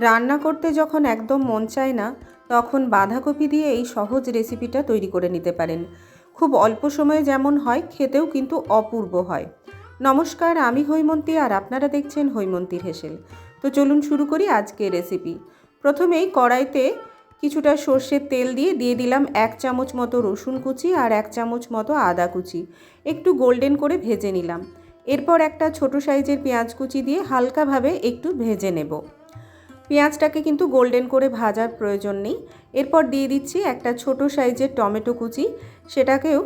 রান্না করতে যখন একদম মন চায় না, তখন বাঁধাকপি দিয়ে এই সহজ রেসিপিটা তৈরি করে নিতে পারেন। খুব অল্প সময়ে যেমন হয়, খেতেও কিন্তু অপূর্ব হয়। নমস্কার, আমি হৈমন্তী আর আপনারা দেখছেন হৈমন্তীর হেসেল। তো চলুন শুরু করি আজকের রেসিপি। প্রথমেই কড়াইতে কিছুটা সর্ষের তেল দিয়ে দিলাম 1 চামচ মতো রসুন কুচি আর 1 চামচ মতো আদা কুচি। একটু গোল্ডেন করে ভেজে নিলাম। এরপর একটা ছোট সাইজের পেঁয়াজ কুচি দিয়ে হালকাভাবে একটু ভেজে নেব। পেঁয়াজটাকে কিন্তু গোল্ডেন করে ভাজার প্রয়োজন নেই। এরপর দিয়ে দিচ্ছি একটা ছোট সাইজের টমেটো কুচি, সেটাকেও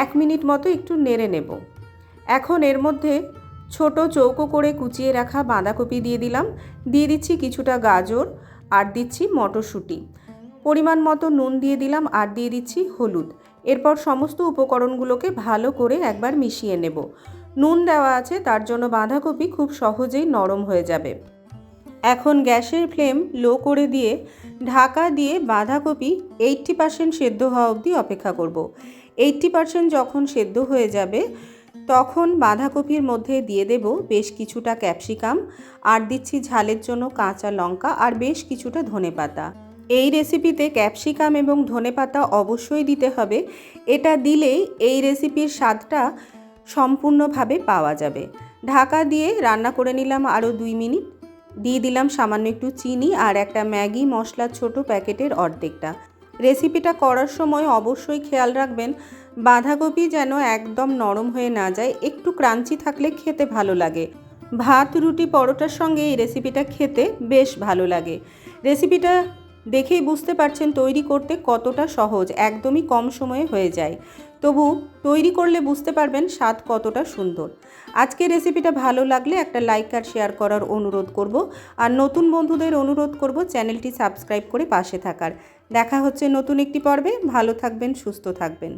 1 মিনিট মতো একটু নেড়ে নেব। এখন এর মধ্যে ছোট চৌকো করে কুচিয়ে রাখা বাঁধাকপি দিয়ে দিলাম, দিয়ে দিচ্ছি কিছুটা গাজর আর দিচ্ছি মটরশুঁটি। পরিমাণ মতো নুন দিয়ে দিলাম আর দিয়ে দিচ্ছি হলুদ। এরপর সমস্ত উপকরণগুলোকে ভালো করে একবার মিশিয়ে নেব। নুন দেওয়া আছে, তার জন্য বাঁধাকপি খুব সহজেই নরম হয়ে যাবে। এখন গ্যাসের ফ্লেম লো করে দিয়ে ঢাকা দিয়ে বাঁধাকপি 80% সেদ্ধ হওয়া অবধি অপেক্ষা করব। 80% যখন সেদ্ধ হয়ে যাবে, তখন বাঁধাকপির মধ্যে দিয়ে দেব বেশ কিছুটা ক্যাপসিকাম আর দিচ্ছি ঝালের জন্য কাঁচা লঙ্কা আর বেশ কিছুটা ধনেপাতা। এই রেসিপিতে ক্যাপসিকাম এবং ধনেপাতা অবশ্যই দিতে হবে। এটা দিলেই এই রেসিপির স্বাদটা সম্পূর্ণভাবে পাওয়া যাবে। ঢাকা দিয়ে রান্না করে নিলাম আরও 2 মিনিট। দিয়ে দিলাম সামান্য একটু চিনি আর একটা ম্যাগি মশলার ছোট প্যাকেটের অর্ধেকটা। রেসিপিটা করার সময় অবশ্যই খেয়াল রাখবেন বাঁধাকপি যেন একদম নরম হয়ে না যায়, একটু ক্রাঞ্চি থাকলে খেতে ভালো লাগে। ভাত, রুটি, পরোটার সঙ্গে এই রেসিপিটা খেতে বেশ ভালো লাগে। রেসিপিটা দেখেই বুঝতে পারছেন তৈরি করতে কতটা সহজ, একদমই কম সময়ে হয়ে যায়। তবু তৈরি করলে বুঝতে পারবেন স্বাদ কতটা সুন্দর। আজকের রেসিপিটা ভালো লাগলে একটা লাইক আর শেয়ার করার অনুরোধ করব। আর নতুন বন্ধুদের অনুরোধ করব চ্যানেলটি সাবস্ক্রাইব করে পাশে থাকার। দেখা হচ্ছে নতুন একটি পর্বে। ভালো থাকবেন, সুস্থ থাকবেন।